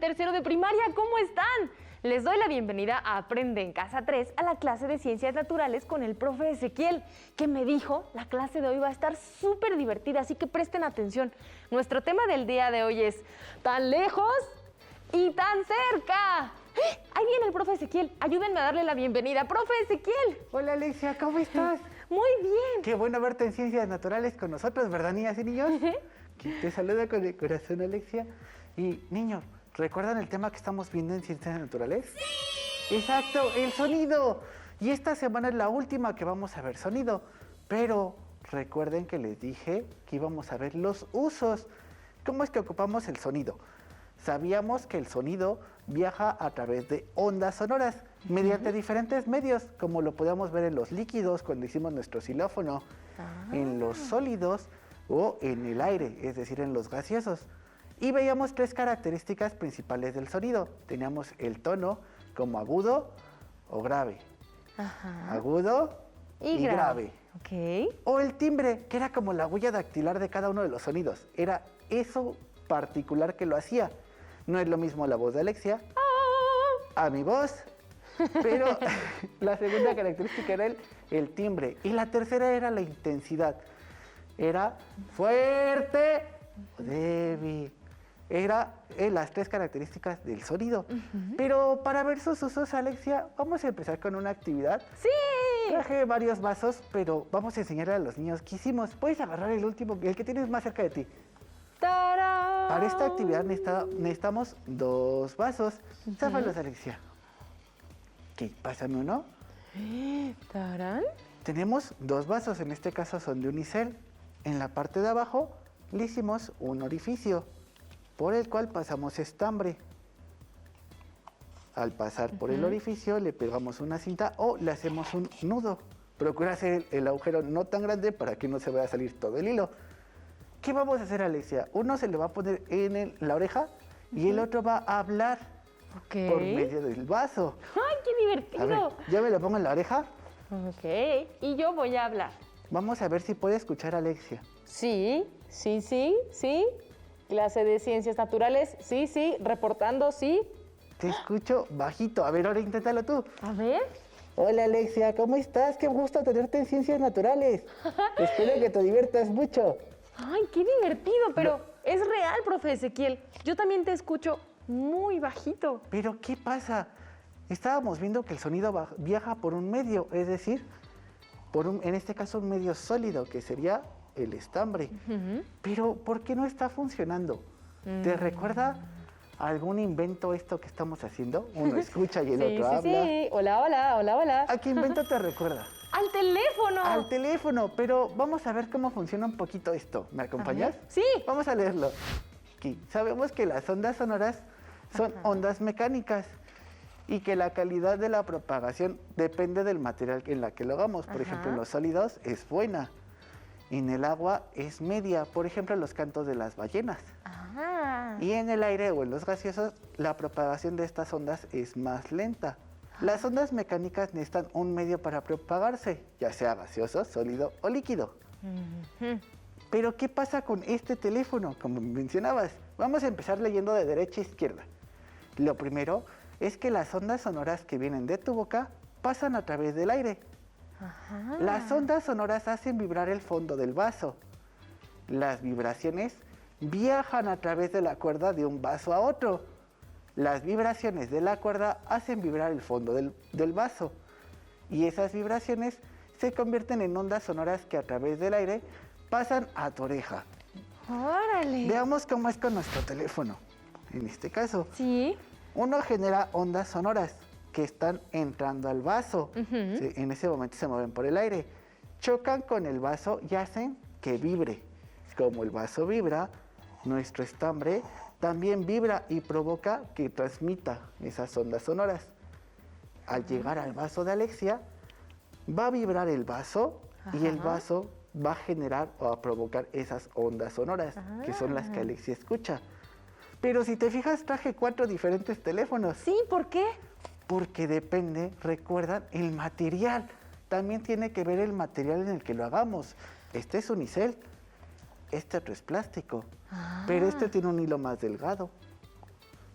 tercero de primaria, ¿cómo están? Les doy la bienvenida a Aprende en Casa 3 a la clase de Ciencias Naturales con el profe Ezequiel, que me dijo, la clase de hoy va a estar súper divertida, así que presten atención. Nuestro tema del día de hoy es tan lejos y tan cerca. Ahí viene el profe Ezequiel, ayúdenme a darle la bienvenida. ¡Profe Ezequiel! Hola Alexia, ¿cómo estás? Muy bien. Qué bueno verte en Ciencias Naturales con nosotros, ¿verdad, niñas y niños? Te saluda con el corazón, Alexia. Y, niños, ¿recuerdan el tema que estamos viendo en Ciencias Naturales? ¡Sí! ¡Exacto! ¡El sonido! Y esta semana es la última que vamos a ver sonido. Pero recuerden que les dije que íbamos a ver los usos. ¿Cómo es que ocupamos el sonido? Sabíamos que el sonido viaja a través de ondas sonoras mediante diferentes medios, como lo podíamos ver en los líquidos cuando hicimos nuestro xilófono, en los sólidos o en el aire, es decir, en los gaseosos. Y veíamos tres características principales del sonido. Teníamos el tono como agudo o grave. Agudo y grave. Okay. O el timbre, que era como la huella dactilar de cada uno de los sonidos. Era eso particular que lo hacía. No es lo mismo la voz de Alexia a mi voz, pero la segunda característica era el timbre. Y la tercera era la intensidad. Era fuerte o débil. Era las tres características del sonido. Pero para ver sus usos, Alexia, vamos a empezar con una actividad. ¡Sí! Traje varios vasos, pero vamos a enseñarle a los niños qué hicimos. Puedes agarrar el último, el que tienes más cerca de ti. ¡Tarán! Para esta actividad necesitamos 2 vasos. Záfalos, Alexia. Ok, pásame uno. ¿Tarán? Tenemos 2 vasos, en este caso son de unicel. En la parte de abajo le hicimos un orificio por el cual pasamos estambre. Al pasar por el orificio le pegamos una cinta o le hacemos un nudo. Procura hacer el agujero no tan grande para que no se vaya a salir todo el hilo. ¿Qué vamos a hacer, Alexia? Uno se le va a poner en la oreja y el otro va a hablar por medio del vaso. ¡Ay, qué divertido! A ver, yo me lo pongo en la oreja. Ok, y yo voy a hablar. Vamos a ver si puede escuchar a Alexia. Sí. Clase de Ciencias Naturales, sí. Reportando, sí. Te escucho bajito. A ver, ahora inténtalo tú. A ver. Hola, Alexia, ¿cómo estás? Qué gusto tenerte en Ciencias Naturales. Espero que te diviertas mucho. Ay, qué divertido, pero es real, profe Ezequiel. Yo también te escucho muy bajito. Pero, ¿qué pasa? Estábamos viendo que el sonido viaja por un medio, es decir, en este caso un medio sólido, que sería el estambre. Pero, ¿por qué no está funcionando? ¿Te recuerda algún invento esto que estamos haciendo? Uno escucha y el otro habla. Sí. Hola. ¿A qué invento te recuerda? ¡Al teléfono! Al teléfono, pero vamos a ver cómo funciona un poquito esto. ¿Me acompañas? Sí. Vamos a leerlo. Aquí. Sabemos que las ondas sonoras son ondas mecánicas y que la calidad de la propagación depende del material en la que lo hagamos. Por ejemplo, en los sólidos es buena. En el agua es media. Por ejemplo, en los cantos de las ballenas. Y en el aire o en los gaseosos, la propagación de estas ondas es más lenta. Las ondas mecánicas necesitan un medio para propagarse, ya sea gaseoso, sólido o líquido. Pero, ¿qué pasa con este teléfono? Como mencionabas, vamos a empezar leyendo de derecha a izquierda. Lo primero es que las ondas sonoras que vienen de tu boca pasan a través del aire. Las ondas sonoras hacen vibrar el fondo del vaso. Las vibraciones viajan a través de la cuerda de un vaso a otro. Las vibraciones de la cuerda hacen vibrar el fondo del vaso. Y esas vibraciones se convierten en ondas sonoras que a través del aire pasan a tu oreja. ¡Órale! Veamos cómo es con nuestro teléfono. En este caso, Sí. uno genera ondas sonoras que están entrando al vaso. Sí, en ese momento se mueven por el aire. Chocan con el vaso y hacen que vibre. Como el vaso vibra, nuestro estambre también vibra y provoca que transmita esas ondas sonoras. Al llegar al vaso de Alexia, va a vibrar el vaso y el vaso va a generar o a provocar esas ondas sonoras, que son las que Alexia escucha. Pero si te fijas, traje 4 diferentes teléfonos. Sí, ¿por qué? Porque depende, recuerdan, el material. También tiene que ver el material en el que lo hagamos. Este es unicel, este otro es plástico, pero este tiene un hilo más delgado.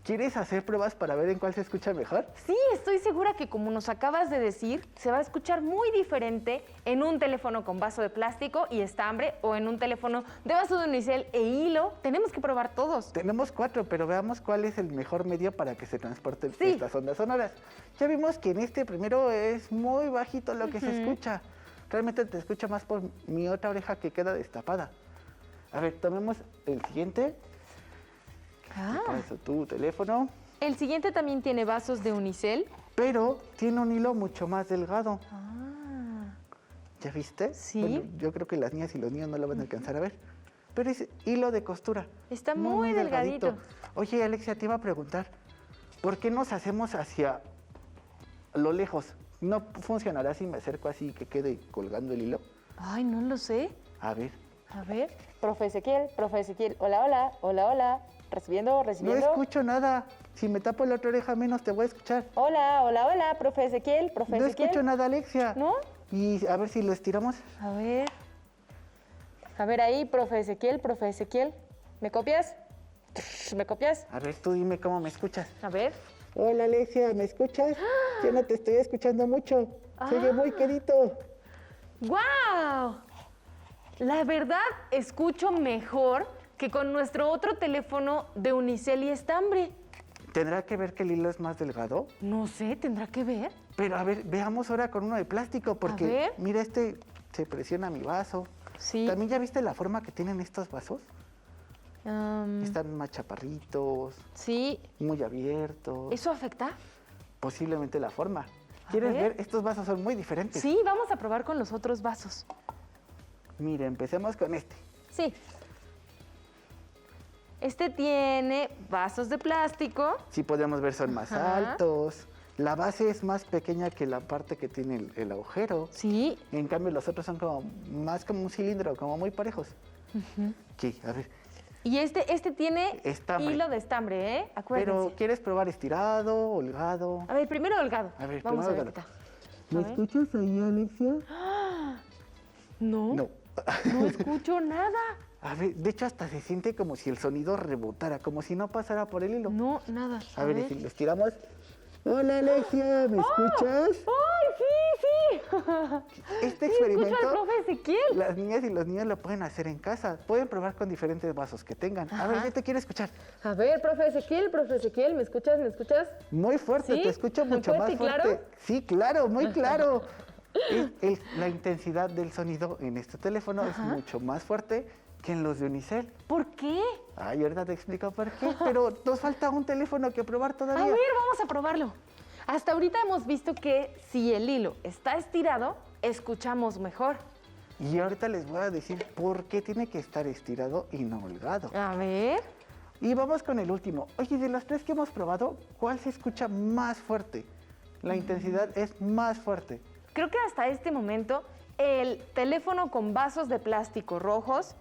¿Quieres hacer pruebas para ver en cuál se escucha mejor? Sí, estoy segura que como nos acabas de decir, se va a escuchar muy diferente en un teléfono con vaso de plástico y estambre o en un teléfono de vaso de unicel e hilo. Tenemos que probar todos. Tenemos 4, pero veamos cuál es el mejor medio para que se transporten Sí. estas ondas sonoras. Ya vimos que en este primero es muy bajito lo que se escucha. Realmente te escucha más por mi otra oreja que queda destapada. A ver, tomemos el siguiente. Para eso tu teléfono. El siguiente también tiene vasos de unicel. Pero tiene un hilo mucho más delgado. Ah, ¿Ya viste? Sí. Bueno, yo creo que las niñas y los niños no lo van a alcanzar a ver. Pero es hilo de costura. Está muy delgadito. Oye, Alexia, te iba a preguntar, ¿por qué nos hacemos hacia lo lejos? ¿No funcionará si me acerco así que quede colgando el hilo? Ay, no lo sé. A ver. A ver. Profe Ezequiel. Hola, hola, hola, hola. Recibiendo. No escucho nada. Si me tapo la otra oreja menos te voy a escuchar. Hola, hola, hola, profe Ezequiel. No escucho nada, Alexia. ¿No? Y a ver si lo estiramos. A ver. A ver ahí, profe Ezequiel. ¿Me copias? ¿Me copias? A ver, tú dime cómo me escuchas. A ver. Hola, Alexia, ¿me escuchas? Yo no te estoy escuchando mucho. Se oye muy quedito. ¡Guau! La verdad, escucho mejor que con nuestro otro teléfono de unicel y estambre. ¿Tendrá que ver que el hilo es más delgado? No sé, ¿tendrá que ver? Pero a ver, veamos ahora con uno de plástico, porque ver. mira, este se presiona mi vaso. Sí. ¿También ya viste la forma que tienen estos vasos? Están más chaparritos, Sí. muy abiertos. ¿Eso afecta? Posiblemente la forma. ¿Quieres ver. ver? Estos vasos son muy diferentes. Sí, vamos a probar con los otros vasos. Mira, empecemos con este. Sí. Este tiene vasos de plástico. Sí podemos ver, son más Ajá. altos. La base es más pequeña que la parte que tiene el agujero. Sí. En cambio, los otros son como más como un cilindro, como muy parejos. Sí, a ver. Y este tiene Estambre. hilo de estambre, ¿eh? Acuérdense. Pero, ¿quieres probar estirado, holgado? A ver, primero holgado. A ver, vamos a ver primero qué tal. ¿Me A ver. escuchas ahí, Alexia? No, No. no escucho nada. A ver, de hecho hasta se siente como si el sonido rebotara, como si no pasara por el hilo. No, nada. A ver, y si lo estiramos. Hola, Alexia, ¿me escuchas? ¡Ay, sí! Este Sí, experimento, escucho al profe Ezequiel. las niñas y los niños lo pueden hacer en casa. Pueden probar con diferentes vasos que tengan. A ver, Ajá. yo te quiero escuchar. A ver, profe Ezequiel, ¿me escuchas? Muy fuerte, ¿Sí? te escucho mucho ¿Fuerte más y fuerte. claro? Sí, claro, muy claro. La intensidad del sonido en este teléfono es mucho más fuerte que en los de unicel. ¿Por qué? Ay, ahorita te explico por qué, pero nos falta un teléfono que probar A todavía. ver, vamos a probarlo. Hasta ahorita hemos visto que si el hilo está estirado, escuchamos mejor. Y ahorita les voy a decir por qué tiene que estar estirado y no holgado. A ver. Y vamos con el último. Oye, de los 3 que hemos probado, ¿cuál se escucha más fuerte? La intensidad es más fuerte. Creo que hasta este momento el teléfono con vasos de plástico rojos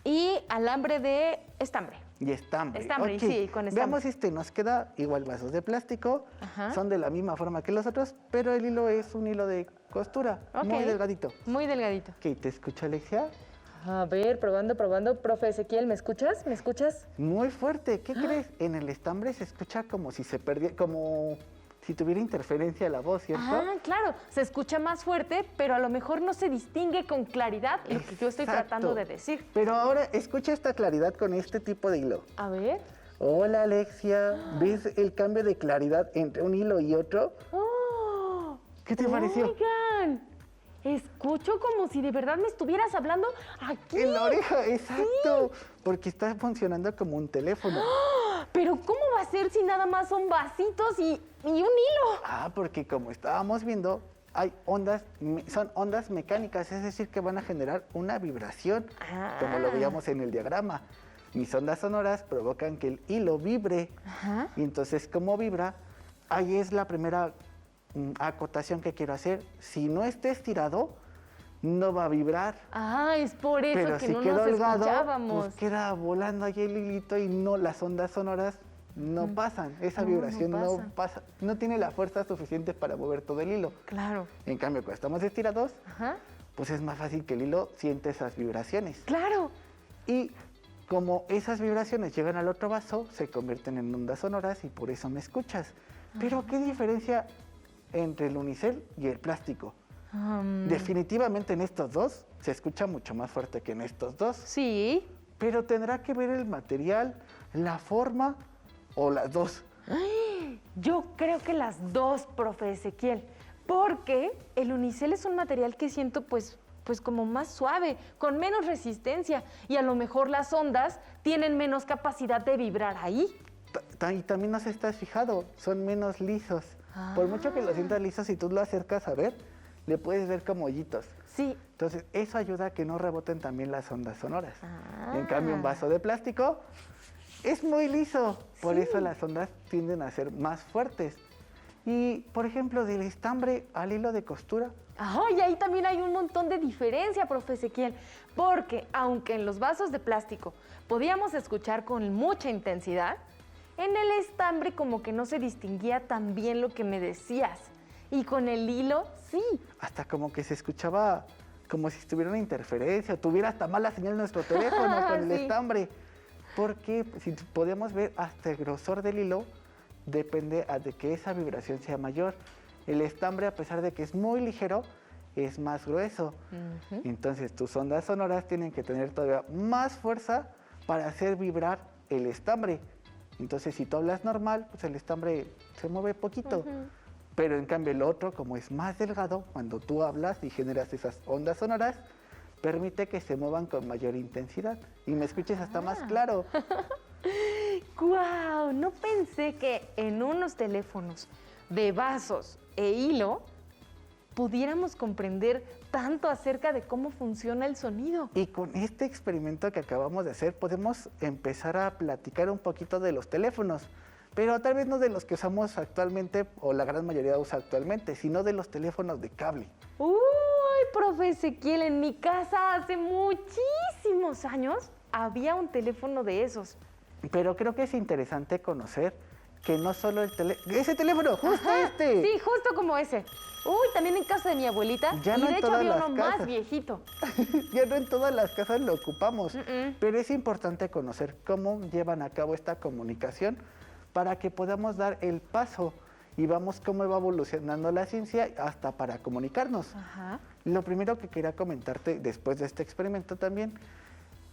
y alambre de estambre. Y estambre. Estambre, Ok, sí, con estambre. Veamos este, nos queda igual vasos de plástico, Ajá. son de la misma forma que los otros, pero el hilo es un hilo de costura, Ok. muy delgadito. Muy delgadito. Ok, ¿te escucha, Alexia? A ver, probando. Profe Ezequiel, ¿me escuchas? ¿Me escuchas? Muy fuerte, ¿qué crees? En el estambre se escucha como si se perdiera, como si tuviera interferencia la voz, ¿cierto? Ah, claro, se escucha más fuerte, pero a lo mejor no se distingue con claridad lo que yo estoy Exacto. tratando de decir. Pero ahora escucha esta claridad con este tipo de hilo. A ver. Hola, Alexia, ¿ves el cambio de claridad entre un hilo y otro? ¡Oh! ¿Qué te pareció? Oigan, escucho como si de verdad me estuvieras hablando aquí. En la oreja, exacto, porque está funcionando como un teléfono. Pero ¿cómo va a ser si nada más son vasitos y un hilo? Ah, porque como estábamos viendo, hay ondas, son ondas mecánicas, es decir, que van a generar una vibración, como lo veíamos en el diagrama. Mis ondas sonoras provocan que el hilo vibre, Ajá. y entonces como vibra, ahí es la primera acotación que quiero hacer. Si no está estirado, no va a vibrar. Ah, es por eso Pero que si no queda nos holgado, escuchábamos. pues queda volando ahí el hilito y no, las ondas sonoras no pasan. Esa No, vibración no no pasan. pasa, no tiene la fuerza suficiente para mover todo el hilo. Claro. En cambio, cuando estamos estirados, Ajá. pues es más fácil que el hilo siente esas vibraciones. Claro. Y como esas vibraciones llegan al otro vaso, se convierten en ondas sonoras y por eso me escuchas. Pero ¿qué diferencia entre el unicel y el plástico? Definitivamente en estos dos se escucha mucho más fuerte que en estos dos. Sí. Pero tendrá que ver el material, la forma o las dos. Yo creo que las dos, profe Ezequiel, porque el unicel es un material que siento pues como más suave, con menos resistencia, y a lo mejor las ondas tienen menos capacidad de vibrar ahí. Y también no se estás fijado, son menos lisos. Por mucho que lo sientas liso, si tú lo acercas a ver, le puedes ver como hoyitos. Sí. Entonces, eso ayuda a que no reboten también las ondas sonoras. En cambio, un vaso de plástico es muy liso, por eso las ondas tienden a ser más fuertes. Y, por ejemplo, del estambre al hilo de costura. Y ahí también hay un montón de diferencia, profe Ezequiel, porque aunque en los vasos de plástico podíamos escuchar con mucha intensidad, en el estambre como que no se distinguía tan bien lo que me decías. Y con el hilo, sí. Hasta como que se escuchaba como si estuviera una interferencia, o tuviera hasta mala señal nuestro teléfono con el estambre. Porque si podemos ver hasta el grosor del hilo, depende de que esa vibración sea mayor. El estambre, a pesar de que es muy ligero, es más grueso. Entonces, tus ondas sonoras tienen que tener todavía más fuerza para hacer vibrar el estambre. Entonces, si tú hablas normal, pues el estambre se mueve poquito. Pero en cambio el otro, como es más delgado, cuando tú hablas y generas esas ondas sonoras, permite que se muevan con mayor intensidad y me escuches hasta más claro. ¡Guau! No pensé que en unos teléfonos de vasos e hilo pudiéramos comprender tanto acerca de cómo funciona el sonido. Y con este experimento que acabamos de hacer, podemos empezar a platicar un poquito de los teléfonos, pero tal vez no de los que usamos actualmente, o la gran mayoría usa actualmente, sino de los teléfonos de cable. ¡Uy, profe Ezequiel! En mi casa hace muchísimos años había un teléfono de esos. Pero creo que es interesante conocer que no solo el teléfono... ¡Ese teléfono! ¡Justo este! Sí, justo como ese. Uy, también en casa de mi abuelita. Ya y no de en hecho todas había las uno casas. más viejito. Ya no en todas las casas lo ocupamos. Pero es importante conocer cómo llevan a cabo esta comunicación para que podamos dar el paso y vamos cómo va evolucionando la ciencia hasta para comunicarnos. Lo primero que quería comentarte después de este experimento también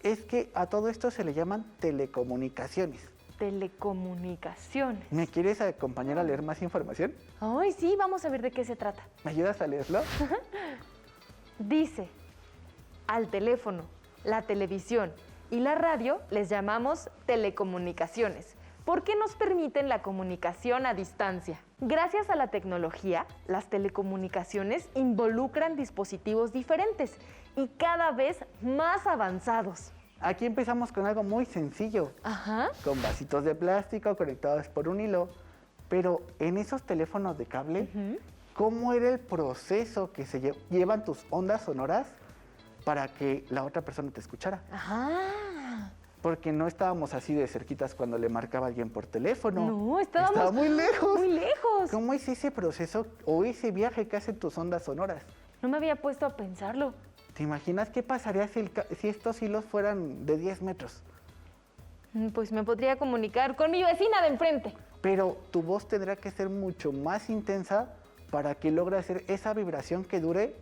es que a todo esto se le llaman telecomunicaciones. Telecomunicaciones. ¿Me quieres acompañar a leer más información? Ay, sí, vamos a ver de qué se trata. ¿Me ayudas a leerlo? Dice, al teléfono, la televisión y la radio les llamamos telecomunicaciones, porque nos permiten la comunicación a distancia. Gracias a la tecnología, las telecomunicaciones involucran dispositivos diferentes y cada vez más avanzados. Aquí empezamos con algo muy sencillo, con vasitos de plástico conectados por un hilo, pero en esos teléfonos de cable, ¿cómo era el proceso que se llevan tus ondas sonoras para que la otra persona te escuchara? Porque no estábamos así de cerquitas cuando le marcaba a alguien por teléfono. No, estaba muy lejos. Muy lejos. ¿Cómo es ese proceso o ese viaje que hacen tus ondas sonoras? No me había puesto a pensarlo. ¿Te imaginas qué pasaría si estos hilos fueran de 10 metros? Pues me podría comunicar con mi vecina de enfrente. Pero tu voz tendrá que ser mucho más intensa para que logre hacer esa vibración que dure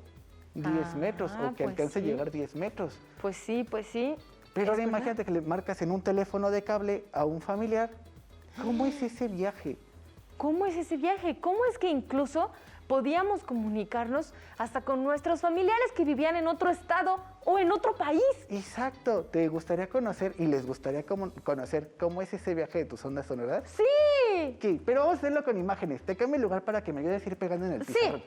10 metros o que alcance a llegar 10 metros. Pues sí, pues sí. Pero ahora imagínate que le marcas en un teléfono de cable a un familiar. ¿Cómo es ese viaje? ¿Cómo es ese viaje? ¿Cómo es que incluso podíamos comunicarnos hasta con nuestros familiares que vivían en otro estado o en otro país? Exacto. ¿Te gustaría conocer y les gustaría conocer cómo es ese viaje de tus ondas sonoras? ¡Sí! Sí, pero vamos a hacerlo con imágenes. Te cambio el lugar para que me ayudes a ir pegando en el pizarrón. Sí.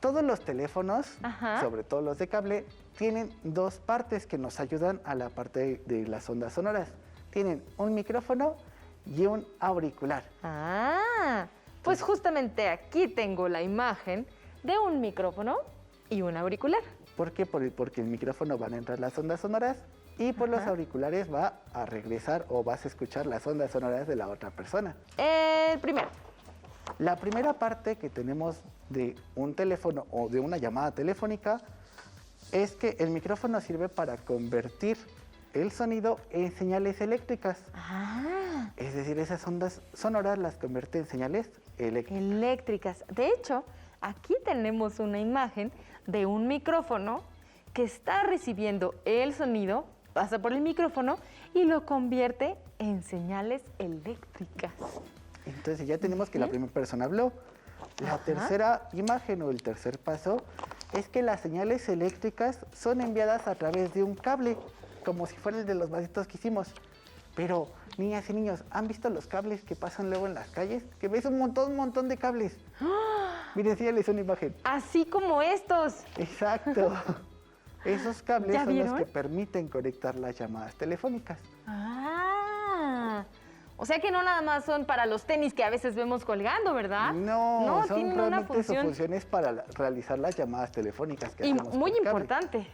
Todos los teléfonos, sobre todo los de cable, tienen dos partes que nos ayudan a la parte de las ondas sonoras. Tienen un micrófono y un auricular. Pues justamente aquí tengo la imagen de un micrófono y un auricular. ¿Por qué? Porque el micrófono van a entrar las ondas sonoras y por los auriculares va a regresar o vas a escuchar las ondas sonoras de la otra persona. El primero. La primera parte que tenemos de un teléfono o de una llamada telefónica es que el micrófono sirve para convertir el sonido en señales eléctricas. Ah, Es decir, esas ondas sonoras las convierte en señales eléctricas. eléctricas. De hecho, aquí tenemos una imagen de un micrófono que está recibiendo el sonido, pasa por el micrófono y lo convierte en señales eléctricas. Entonces ya tenemos que la primera persona habló. La Ajá. tercera imagen o el tercer paso es que las señales eléctricas son enviadas a través de un cable, como si fuera el de los vasitos que hicimos. Pero, niñas y niños, ¿han visto los cables que pasan luego en las calles? Que ves un montón de cables. Miren, enséñales una imagen. Así como estos. Exacto. Esos cables ¿Ya son los vieron? que permiten conectar las llamadas telefónicas. Ah, o sea que no nada más son para los tenis que a veces vemos colgando, ¿verdad? No, son tienen una realmente su función función es para realizar las llamadas telefónicas que y hacemos muy por cable. importante.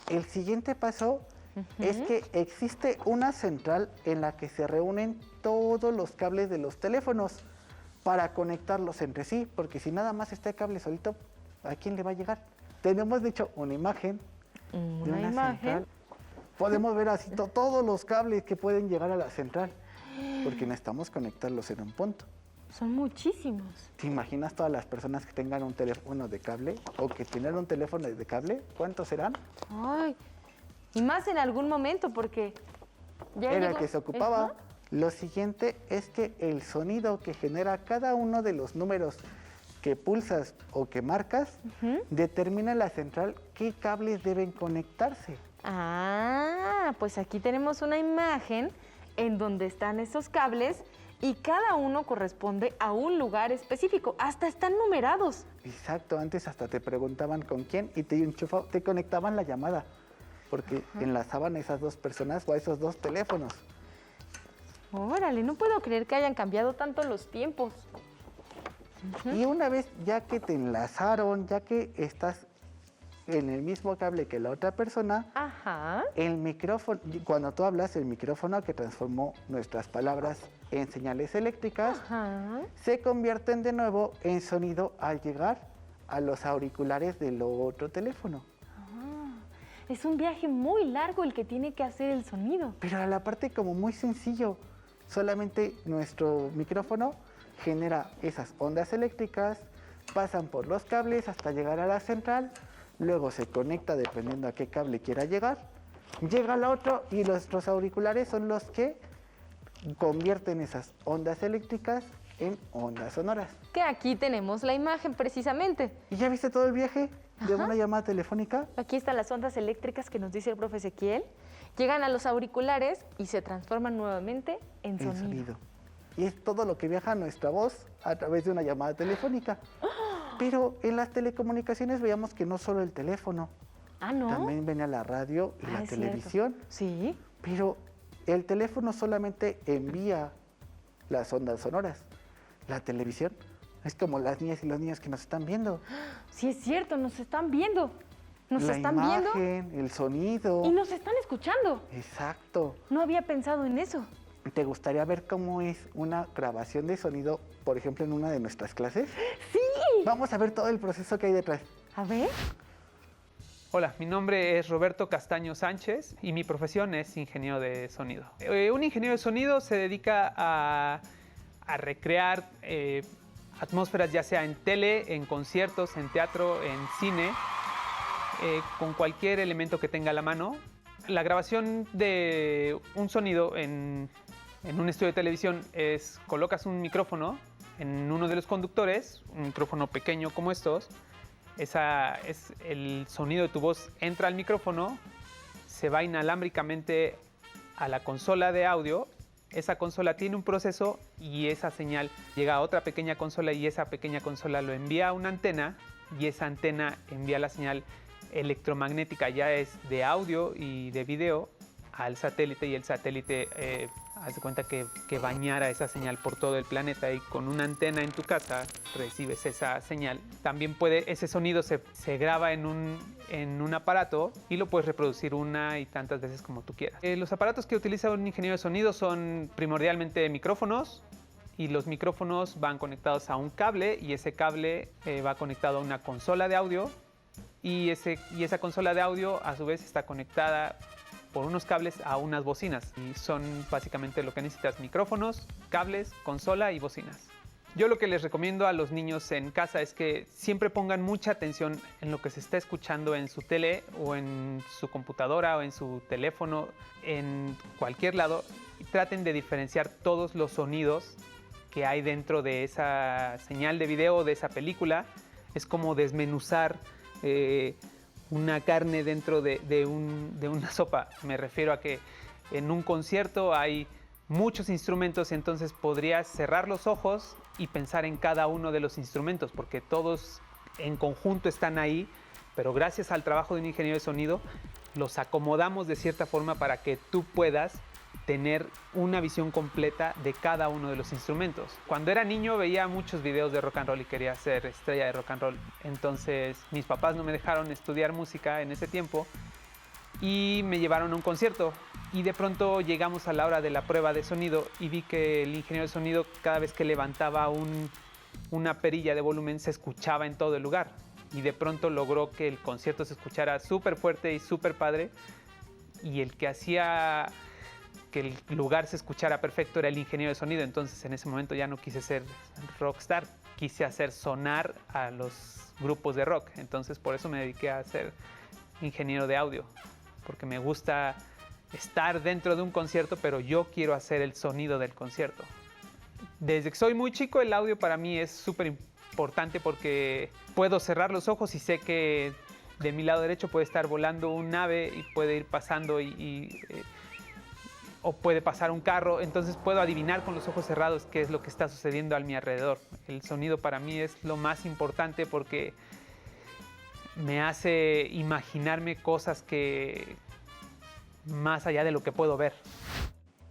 El siguiente paso es que existe una central en la que se reúnen todos los cables de los teléfonos para conectarlos entre sí, porque si nada más está el cable solito, ¿a quién le va a llegar? Tenemos, de hecho, una imagen de Una imagen. central. Podemos ver así todos los cables que pueden llegar a la central, porque necesitamos conectarlos en un punto. Son muchísimos. ¿Te imaginas todas las personas que tengan un teléfono de cable o que tienen un teléfono de cable? ¿Cuántos serán? Ay, y más en algún momento porque ya Era el llegó- que se ocupaba. Ajá. Lo siguiente es que el sonido que genera cada uno de los números que pulsas o que marcas determina la central qué cables deben conectarse. Ah, pues aquí tenemos una imagen en donde están esos cables y cada uno corresponde a un lugar específico. Hasta están numerados. Exacto, antes hasta te preguntaban con quién y te conectaban la llamada, porque enlazaban a esas dos personas o a esos dos teléfonos. Órale, no puedo creer que hayan cambiado tanto los tiempos. Y una vez ya que te enlazaron, ya que estás en el mismo cable que la otra persona, Ajá. el micrófono, cuando tú hablas, el micrófono que transformó nuestras palabras en señales eléctricas, Ajá. se convierten de nuevo en sonido al llegar a los auriculares del otro teléfono. Es un viaje muy largo el que tiene que hacer el sonido. Pero a la parte como muy sencillo, solamente nuestro micrófono genera esas ondas eléctricas, pasan por los cables hasta llegar a la central, luego se conecta dependiendo a qué cable quiera llegar, llega al otro y nuestros auriculares son los que convierten esas ondas eléctricas en ondas sonoras. Que aquí tenemos la imagen precisamente. ¿Y ya viste todo el viaje de una llamada telefónica? Aquí están las ondas eléctricas que nos dice el profe Ezequiel. Llegan a los auriculares y se transforman nuevamente en En sonido. sonido. Y es todo lo que viaja nuestra voz a través de una llamada telefónica. Pero en las telecomunicaciones veíamos que no solo el teléfono, Ah, ¿no? también venía la radio y la Ah, es cierto. televisión. Sí. Pero el teléfono solamente envía las ondas sonoras. La televisión es como las niñas y los niños que nos están viendo. Sí, es cierto, nos están viendo. Nos la están viendo imagen, el sonido. y nos están escuchando. Exacto. No había pensado en eso. ¿Te gustaría ver cómo es una grabación de sonido, por ejemplo, en una de nuestras clases? ¡Sí! Vamos a ver todo el proceso que hay detrás. A ver. Hola, mi nombre es Roberto Castaño Sánchez y mi profesión es ingeniero de sonido. Un ingeniero de sonido se dedica a recrear atmósferas ya sea en tele, en conciertos, en teatro, en cine, con cualquier elemento que tenga a la mano. La grabación de un sonido en un estudio de televisión es colocas un micrófono en uno de los conductores, un micrófono pequeño como estos. El sonido de tu voz entra al micrófono, se va inalámbricamente a la consola de audio. Esa consola tiene un proceso y esa señal llega a otra pequeña consola y esa pequeña consola lo envía a una antena y esa antena envía la señal electromagnética, ya es de audio y de video, al satélite y el satélite haz de cuenta que bañara esa señal por todo el planeta y con una antena en tu casa recibes esa señal. También ese sonido se graba en un aparato y lo puedes reproducir una y tantas veces como tú quieras. Los aparatos que utiliza un ingeniero de sonido son primordialmente micrófonos y los micrófonos van conectados a un cable y ese cable va conectado a una consola de audio y esa consola de audio a su vez está conectada por unos cables a unas bocinas. Y son básicamente lo que necesitas: micrófonos, cables, consola y bocinas. Yo lo que les recomiendo a los niños en casa es que siempre pongan mucha atención en lo que se está escuchando en su tele o en su computadora o en su teléfono, en cualquier lado, y traten de diferenciar todos los sonidos que hay dentro de esa señal de video o de esa película. Es como desmenuzar una carne dentro de una sopa. Me refiero a que en un concierto hay muchos instrumentos, entonces podrías cerrar los ojos y pensar en cada uno de los instrumentos, porque todos en conjunto están ahí, pero gracias al trabajo de un ingeniero de sonido los acomodamos de cierta forma para que tú puedas tener una visión completa de cada uno de los instrumentos. Cuando era niño veía muchos videos de rock and roll y quería ser estrella de rock and roll. Entonces mis papás no me dejaron estudiar música en ese tiempo y me llevaron a un concierto. Y de pronto llegamos a la hora de la prueba de sonido y vi que el ingeniero de sonido, cada vez que levantaba una perilla de volumen, se escuchaba en todo el lugar. Y de pronto logró que el concierto se escuchara súper fuerte y súper padre. Y el que hacía que el lugar se escuchara perfecto era el ingeniero de sonido. Entonces en ese momento ya no quise ser rockstar, quise hacer sonar a los grupos de rock. Entonces por eso me dediqué a ser ingeniero de audio, porque me gusta estar dentro de un concierto, pero yo quiero hacer el sonido del concierto. Desde que soy muy chico, el audio para mí es súper importante porque puedo cerrar los ojos y sé que de mi lado derecho puede estar volando un ave y puede ir pasando o puede pasar un carro. Entonces puedo adivinar con los ojos cerrados qué es lo que está sucediendo a mi alrededor. El sonido para mí es lo más importante porque me hace imaginarme cosas que más allá de lo que puedo ver.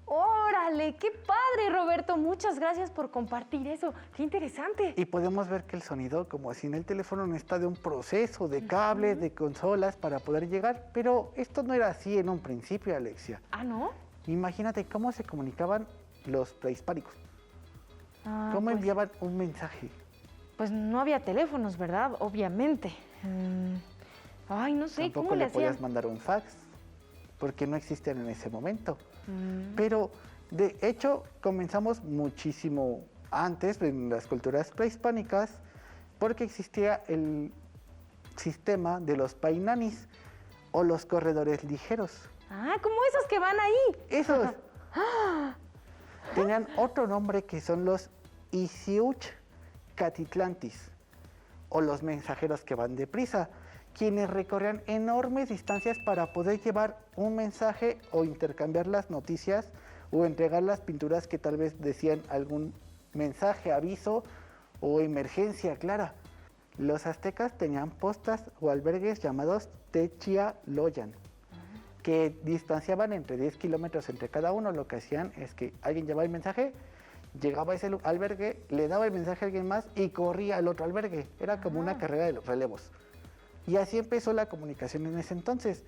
¡Órale! ¡Qué padre, Roberto! Muchas gracias por compartir eso. ¡Qué interesante! Y podemos ver que el sonido, como así en el teléfono, necesita de un proceso de cables, de consolas para poder llegar. Pero esto no era así en un principio, Alexia. ¿Ah, no? Imagínate cómo se comunicaban los prehispánicos. ¿Cómo pues, enviaban un mensaje? Pues no había teléfonos, ¿verdad? Obviamente. Ay, no sé, Tampoco ¿cómo le le podías hacían? mandar un fax, porque no existían en ese momento. Pero, de hecho, comenzamos muchísimo antes, en las culturas prehispánicas, porque existía el sistema de los painanis, o los corredores ligeros. Ah, como esos que van ahí. Esos tenían otro nombre, que son los Isiuch Catitlantis, o los mensajeros que van deprisa, quienes recorrían enormes distancias para poder llevar un mensaje o intercambiar las noticias o entregar las pinturas que tal vez decían algún mensaje, aviso o emergencia clara. Los aztecas tenían postas o albergues llamados Techialoyan, que distanciaban entre 10 kilómetros entre cada uno. Lo que hacían es que alguien llevaba el mensaje, llegaba a ese albergue, le daba el mensaje a alguien más y corría al otro albergue. Era como una carrera de los relevos. Y así empezó la comunicación en ese entonces.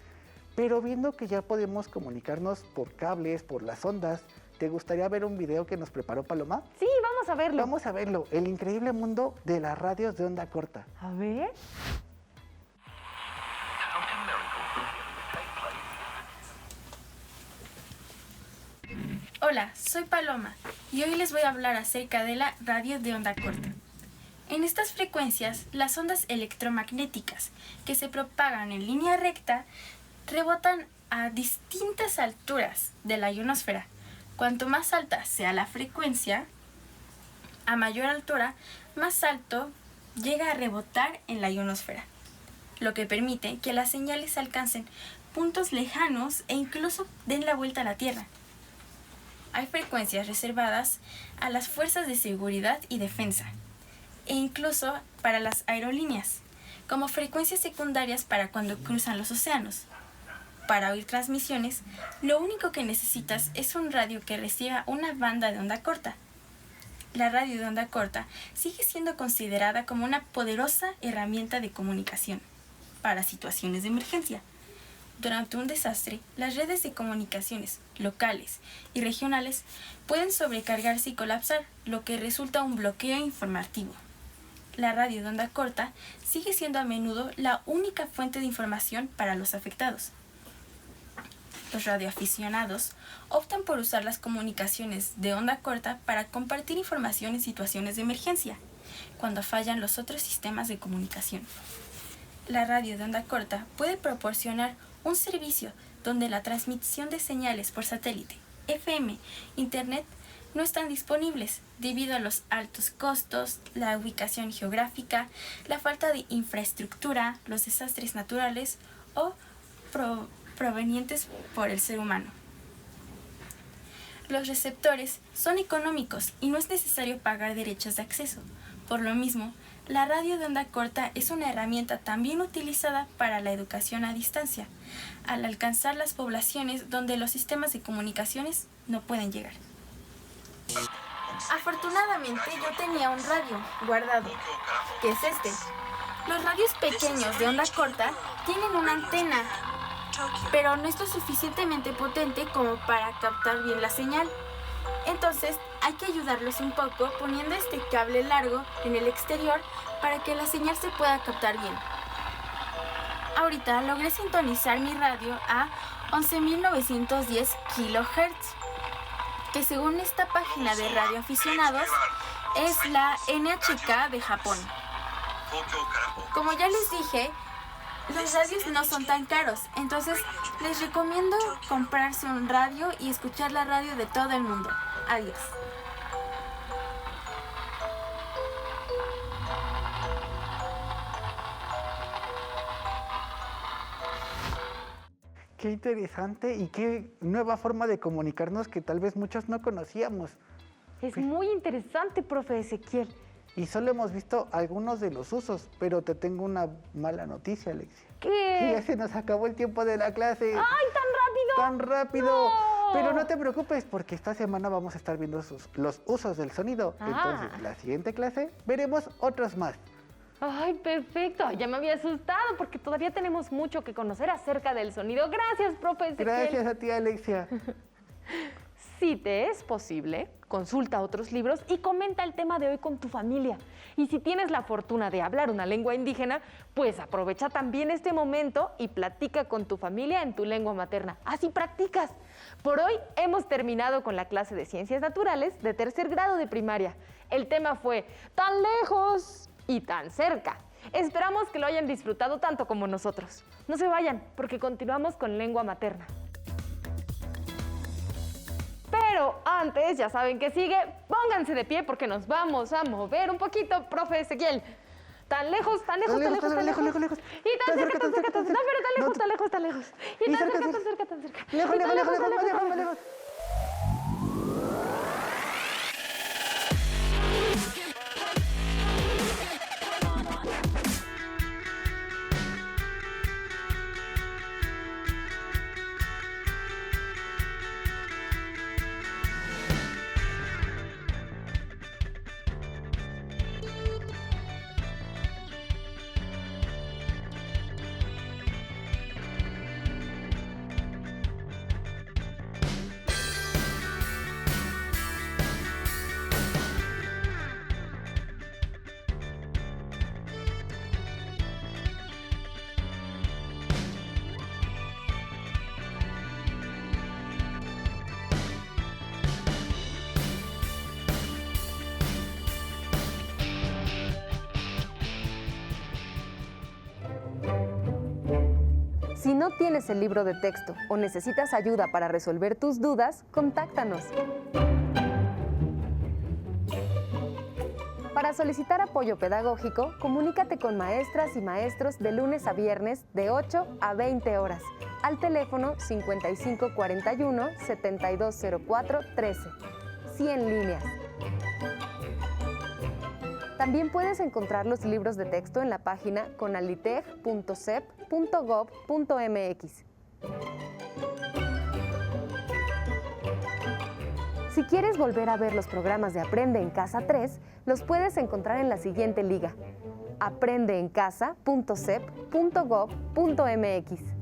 Pero viendo que ya podemos comunicarnos por cables, por las ondas, ¿te gustaría ver un video que nos preparó Paloma? Sí, vamos a verlo. Vamos a verlo, el increíble mundo de las radios de onda corta. A ver. Hola, soy Paloma y hoy les voy a hablar acerca de la radio de onda corta. En estas frecuencias, las ondas electromagnéticas que se propagan en línea recta rebotan a distintas alturas de la ionosfera. Cuanto más alta sea la frecuencia, a mayor altura, más alto llega a rebotar en la ionosfera, lo que permite que las señales alcancen puntos lejanos e incluso den la vuelta a la Tierra. Hay frecuencias reservadas a las fuerzas de seguridad y defensa, e incluso para las aerolíneas, como frecuencias secundarias para cuando cruzan los océanos. Para oír transmisiones, lo único que necesitas es un radio que reciba una banda de onda corta. La radio de onda corta sigue siendo considerada como una poderosa herramienta de comunicación para situaciones de emergencia. Durante un desastre, las redes de comunicaciones locales y regionales pueden sobrecargarse y colapsar, lo que resulta un bloqueo informativo. La radio de onda corta sigue siendo a menudo la única fuente de información para los afectados. los radioaficionados optan por usar las comunicaciones de onda corta para compartir información en situaciones de emergencia, cuando fallan los otros sistemas de comunicación. La radio de onda corta puede proporcionar un servicio donde la transmisión de señales por satélite, FM, Internet no están disponibles debido a los altos costos, la ubicación geográfica, la falta de infraestructura, los desastres naturales o provenientes por el ser humano. Los receptores son económicos y no es necesario pagar derechos de acceso. Por lo mismo, la radio de onda corta es una herramienta también utilizada para la educación a distancia, al alcanzar las poblaciones donde los sistemas de comunicaciones no pueden llegar. Afortunadamente yo tenía un radio guardado, que es este. Los radios pequeños de onda corta tienen una antena, pero no es lo suficientemente potente como para captar bien la señal. Entonces hay que ayudarlos un poco poniendo este cable largo en el exterior para que la señal se pueda captar bien. Ahorita logré sintonizar mi radio a 11.910 kHz, que según esta página de radioaficionados es la NHK de Japón. Como ya les dije, los radios no son tan caros, entonces les recomiendo comprarse un radio y escuchar la radio de todo el mundo. Adiós. Qué interesante y qué nueva forma de comunicarnos que tal vez muchos no conocíamos. Es muy interesante, profe Ezequiel. Y solo hemos visto algunos de los usos, pero te tengo una mala noticia, Alexia. ¿Qué? Que ya se nos acabó el tiempo de la clase. ¡Ay, tan rápido! ¡Tan rápido! ¡No! Pero no te preocupes, porque esta semana vamos a estar viendo los usos del sonido. Ah. Entonces, la siguiente clase veremos otros más. Ay, perfecto. Ay, ya me había asustado porque todavía tenemos mucho que conocer acerca del sonido. Gracias, profe Ezequiel. Gracias a ti, Alexia. Si te es posible, consulta otros libros y comenta el tema de hoy con tu familia. Y si tienes la fortuna de hablar una lengua indígena, pues aprovecha también este momento y platica con tu familia en tu lengua materna. Así practicas. Por hoy hemos terminado con la clase de Ciencias Naturales de tercer grado de primaria. El tema fue tan lejos y tan cerca. Esperamos que lo hayan disfrutado tanto como nosotros. No se vayan, porque continuamos con lengua materna. Pero antes, ya saben que sigue, pónganse de pie porque nos vamos a mover un poquito, profe Ezequiel. Tan lejos, tan lejos, tan lejos, tan lejos. lejos. Y tan cerca, tan cerca, tan cerca. No, pero tan lejos, No, tan lejos, tan lejos. Y tan cerca, tan cerca, tan cerca. Lejos, Y tan lejos, lejos, tan más lejos, tan más lejos. Si no tienes el libro de texto o necesitas ayuda para resolver tus dudas, contáctanos. Para solicitar apoyo pedagógico, comunícate con maestras y maestros de lunes a viernes de 8 a 20 horas al teléfono 5541-7204-13. 100 líneas. También puedes encontrar los libros de texto en la página conaliteg.cep.gov.mx. Si quieres volver a ver los programas de Aprende en Casa 3, los puedes encontrar en la siguiente liga: aprendeencasa.cep.gov.mx.